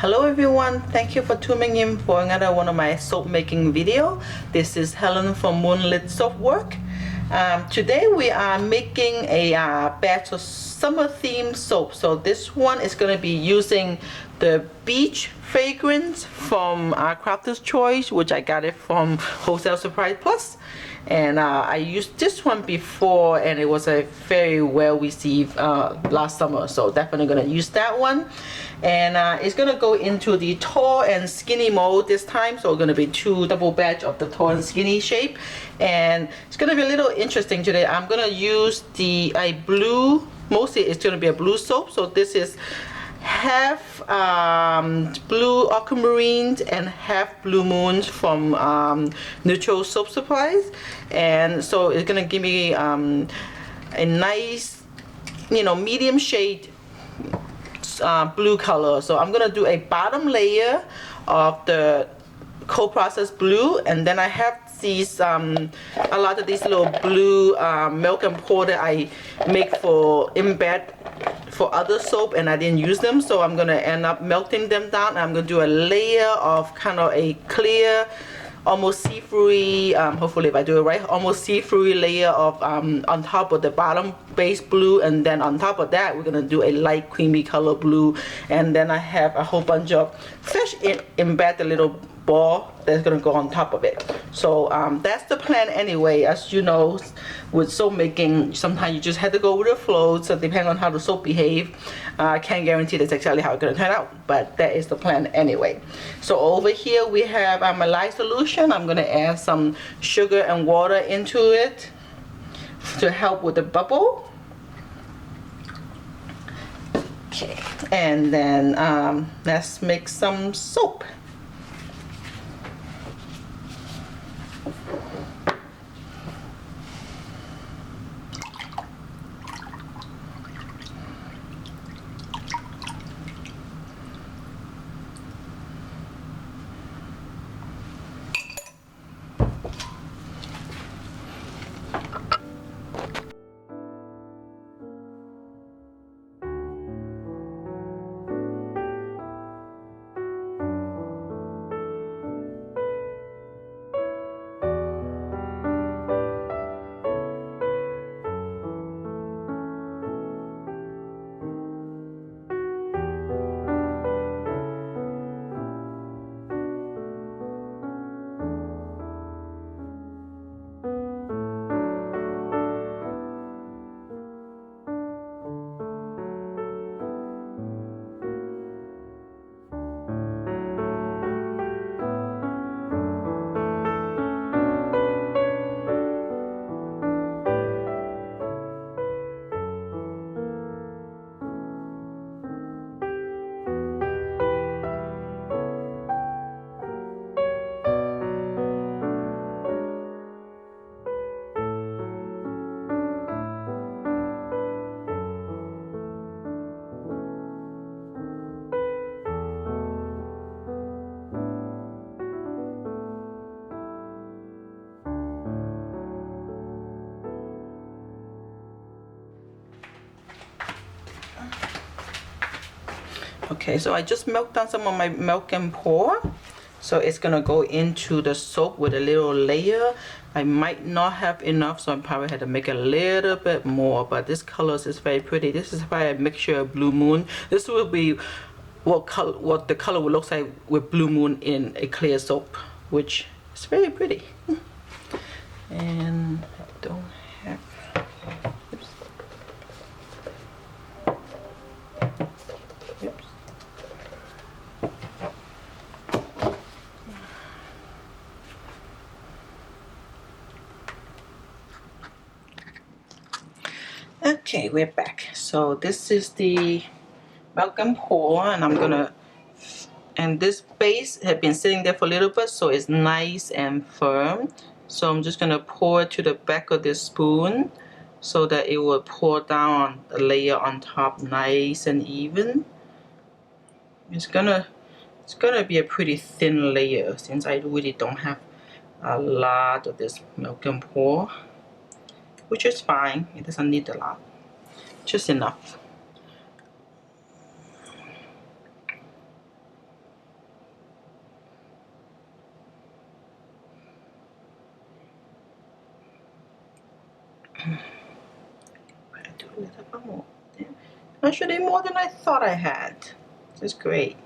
Hello everyone, thank you for tuning in for another one of my soap making video. This is Helen from Moonlit Soap Work. Today we are making a batch of summer themed soap. So this one is going to be using the beach fragrance from Crafter's Choice, which I got it from Wholesale Surprise Plus. And I used this one before and it was a very well received last summer, so definitely gonna use that one. And it's gonna go into the tall and skinny mold this time, so it's gonna be two double batch of the tall and skinny shape. And it's gonna be a little interesting today. I'm gonna use a blue, mostly it's gonna be a blue soap. So this is half blue aquamarine and half blue moons from Neutral Soap Supplies. And so it's gonna give me a nice, medium shade blue color. So I'm gonna do a bottom layer of the cold processed blue, and then I have these a lot of these little blue milk and pour that I make for embed for other soap, and I didn't use them, so I'm gonna end up melting them down, and I'm gonna do a layer of kind of a clear, almost see-through, hopefully if I do it right, almost see-through layer of on top of the bottom base blue, and then on top of that we're gonna do a light creamy color blue, and then I have a whole bunch of fish embed the little ball that's gonna go on top of it. So that's the plan anyway. As you know, with soap making, sometimes you just have to go with the flow, so depending on how the soap behave, I can't guarantee that's exactly how it's gonna turn out, but that is the plan anyway. So over here we have my lye solution. I'm gonna add some sugar and water into it to help with the bubble. Okay, and then let's make some soap. Okay, so I just milked down some of my milk and pour. So it's gonna go into the soap with a little layer. I might not have enough, so I probably had to make a little bit more, but this color is very pretty. This is probably a mixture of blue moon. This will be what the color will look like with blue moon in a clear soap, which is very pretty. And I don't have, oops. Oops. Okay, we're back. So this is the milk and pour, and and this base had been sitting there for a little bit, so it's nice and firm. So I'm just gonna pour it to the back of this spoon so that it will pour down a layer on top nice and even. It's gonna be a pretty thin layer since I really don't have a lot of this milk and pour, which is fine. It doesn't need a lot, just enough. I do a little bit more. Actually, more than I thought I had. This is great.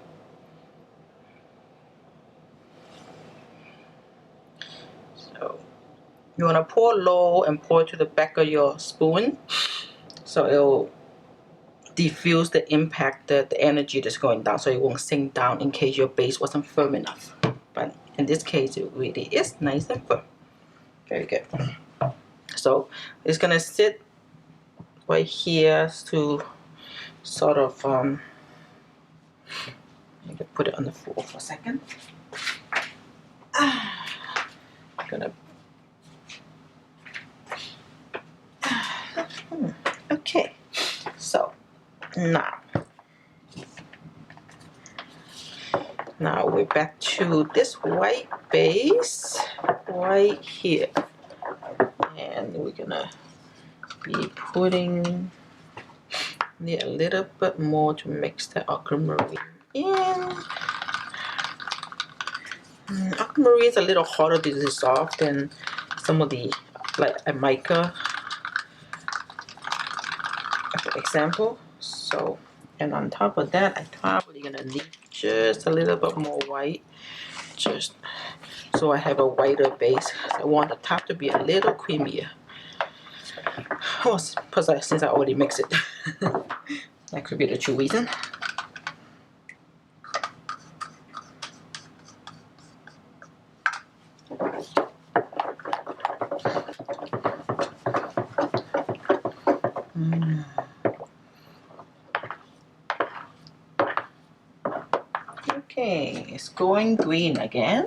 So you want to pour low and pour to the back of your spoon, so it'll diffuse the impact, the energy that's going down, so it won't sink down in case your base wasn't firm enough. But in this case, it really is nice and firm. Very good. So it's gonna sit right here to sort of you can put it on the floor for a second. Gonna okay. So now we're back to this white base right here, and we're gonna be putting a little bit more to mix the aquamarine in. Aquamarine is a little harder to dissolve than some of the, like a mica, for example. So, and on top of that, I'm probably gonna need just a little bit more white, just so I have a whiter base. I want the top to be a little creamier. Oh, since I already mixed it. That could be the true reason. Okay, it's going green again.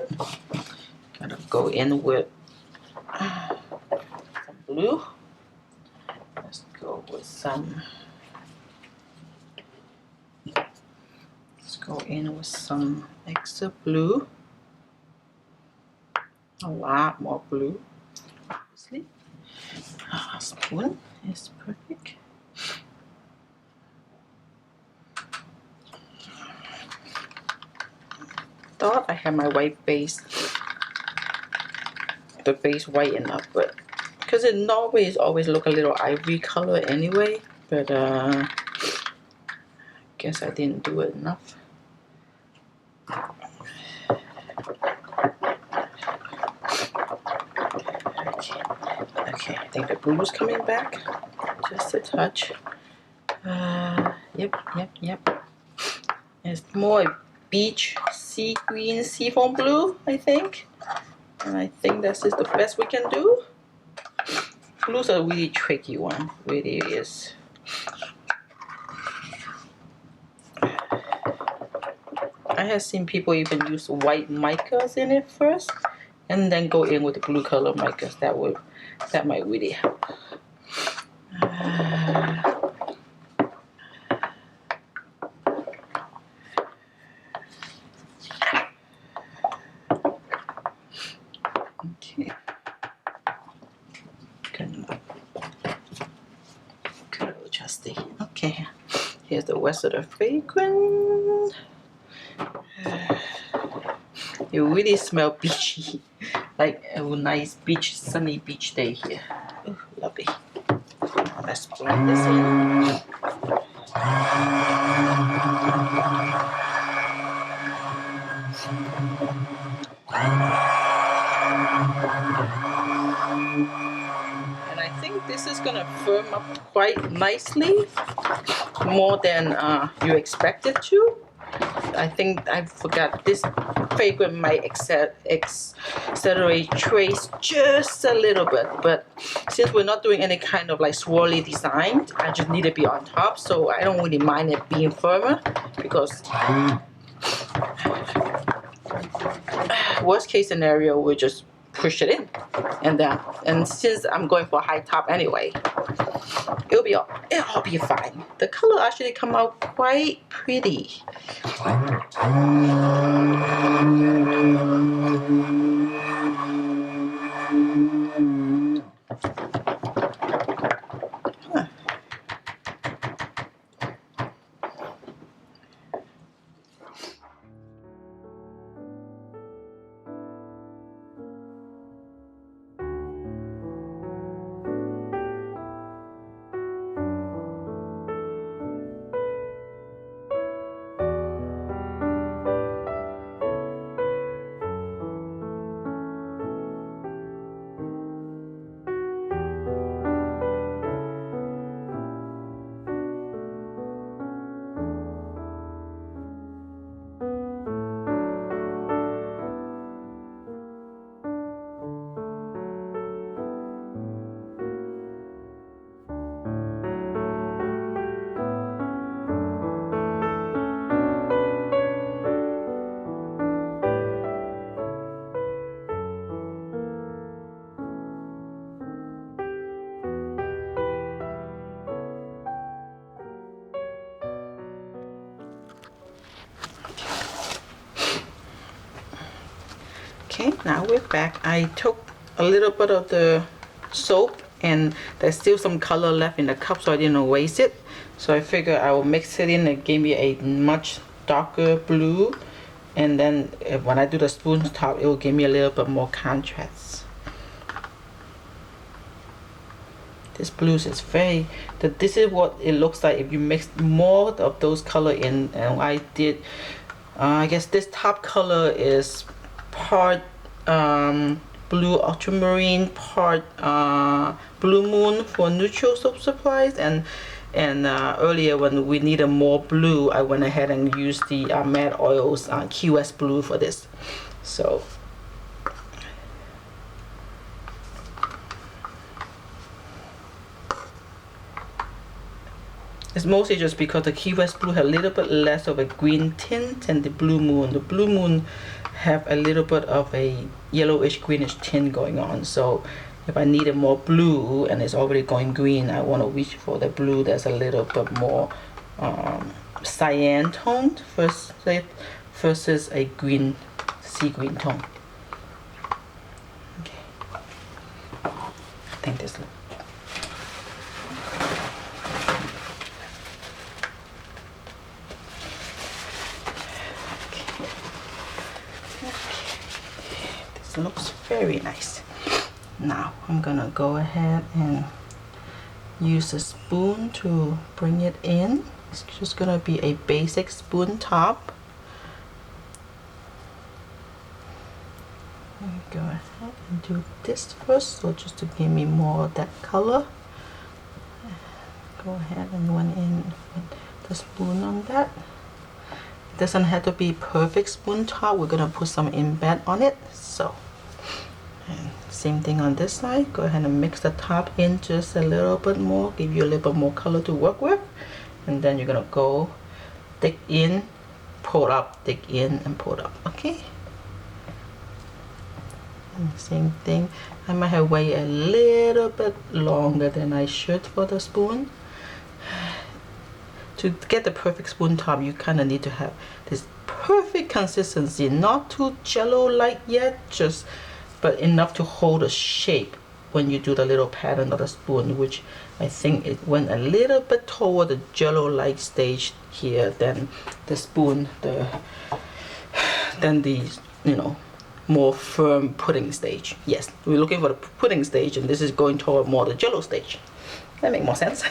Gotta go in with some blue. Let's go with some. Let's go in with some extra blue. A lot more blue, obviously. A spoon is perfect. Thought I had my white base, the base white enough, but because in Norway it's always look a little ivory color anyway, but guess I didn't do it enough. Okay, I think the blue's coming back, just a touch. Yep. It's more beach sea green seafoam blue, I think. And I think this is the best we can do. Blue's a really tricky one, really is. I have seen people even use white micas in it first, and then go in with the blue color micas. That might really help. Okay. Good old Justy. Okay. Here's the rest of the fragrance. You really smell beachy, like a nice beach, sunny beach day here. Ooh, lovely. Let's blend this in. And I think this is gonna firm up quite nicely, more than you expect it to. I think I forgot this fragrance might accelerate trace just a little bit, but since we're not doing any kind of like swirly design, I just need to be on top, so I don't really mind it being firmer, because worst case scenario, we'll just push it in, and since I'm going for high top anyway, it'll all be fine. The color actually come out quite pretty. Okay, now we're back. I took a little bit of the soap and there's still some color left in the cup, so I didn't waste it. So I figured I will mix it in and give me a much darker blue, and then when I do the spoon top, it will give me a little bit more contrast. This blue is very, this is what it looks like if you mix more of those color in. And I did, I guess this top color is part blue ultramarine, part blue moon for neutral soap supplies, and earlier when we needed more blue, I went ahead and used the Mad Oils QS blue for this. So it's mostly just because the Key West Blue had a little bit less of a green tint than the Blue Moon. The Blue Moon have a little bit of a yellowish greenish tint going on. So if I needed more blue and it's already going green, I want to reach for the blue that's a little bit more cyan toned versus a green, sea green tone. Okay. I think this looks. Looks very nice. Now I'm gonna go ahead and use a spoon to bring it in. It's just gonna be a basic spoon top. Go ahead and do this first, so just to give me more of that color. Go ahead and went in with the spoon on that. It doesn't have to be perfect spoon top. We're gonna put some embed on it. So and same thing on this side. Go ahead and mix the top in just a little bit more, give you a little bit more color to work with, and then you're gonna go dig in, pull up, dig in, and pull up. Okay. And same thing. I might have waited a little bit longer than I should for the spoon. To get the perfect spoon top, you kind of need to have this perfect consistency, not too jello-like yet, just but enough to hold the shape when you do the little pattern of the spoon, which I think it went a little bit toward the jello-like stage here than the spoon, than the, you know, more firm pudding stage. Yes, we're looking for the pudding stage, and this is going toward more the jello stage. That makes more sense.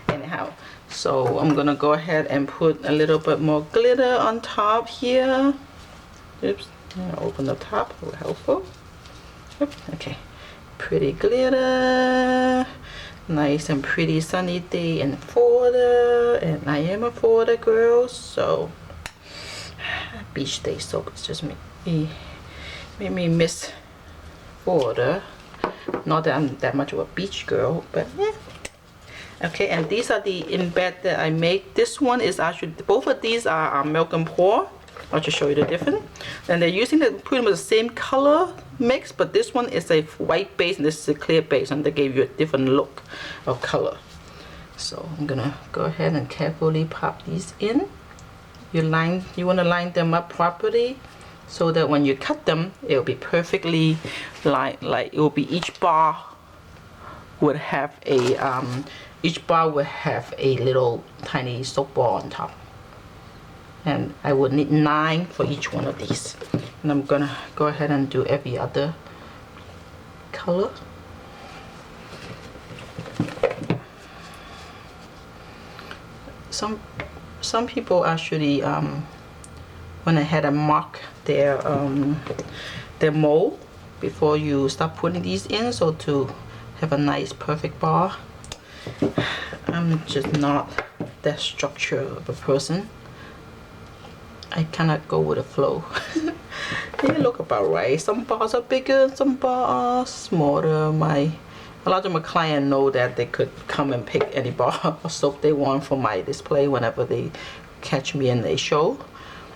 Anyhow, so I'm gonna go ahead and put a little bit more glitter on top here. Oops, open the top, a little helpful. Oops, okay, pretty glitter, nice and pretty sunny day in Florida, and I am a Florida girl, so beach day soap just made me miss Florida. Not that I'm that much of a beach girl, but yeah. Okay, and these are the embed that I make. This one is actually, both of these are milk and pour. I'll just show you the difference. And they're using pretty much the same color mix, but this one is a white base and this is a clear base, and they gave you a different look of color. So I'm gonna go ahead and carefully pop these in. You want to line them up properly, so that when you cut them, it will be perfectly like it will be each bar would have a little tiny soap ball on top. And I would need 9 for each one of these. And I'm gonna go ahead and do every other color. Some people actually went ahead and mark their mold before you start putting these in, so to have a nice perfect bar. I'm just not that structure of a person. I cannot go with the flow. They look about right. Some bars are bigger, some bars are smaller. A lot of my clients know that they could come and pick any bar or soap they want for my display whenever they catch me in a show.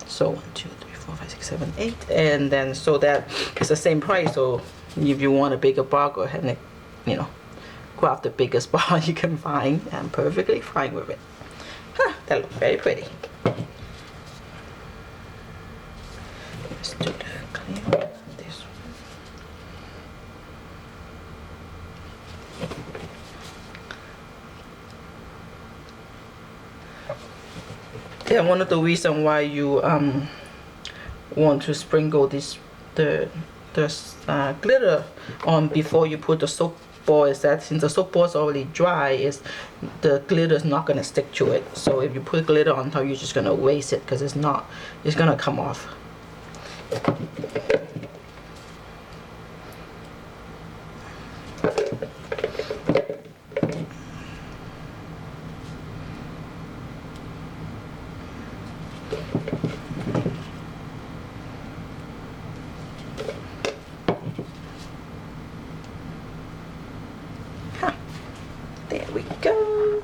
So 1, 2, 3, 4, 5, 6, 7, 8, and then so that it's the same price. So if you want a bigger bar, go ahead and, you know, grab the biggest bar you can find. I'm perfectly fine with it. Huh, that looks very pretty. Let's do the clean this And one of the reasons why you want to sprinkle the glitter on before you put the soap ball is that since the soap ball is already dry, the glitter is not going to stick to it. So if you put glitter on top, you're just going to waste it because it's going to come off. There we go.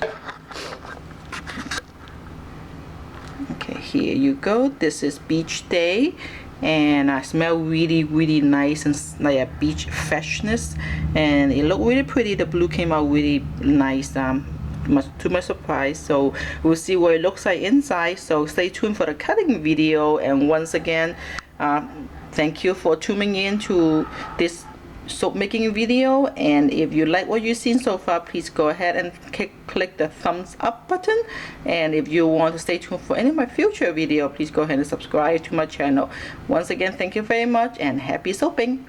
Okay, here you go. This is beach day, and I smell really nice and like a beach freshness, and it looked really pretty. The blue came out really nice. Much to my surprise. So we'll see what it looks like inside. So stay tuned for the cutting video. And once again, thank you for tuning in to this soap making video, and if you like what you've seen so far, please go ahead and click the thumbs up button, and if you want to stay tuned for any of my future video, please go ahead and subscribe to my channel. Once again, thank you very much and happy soaping.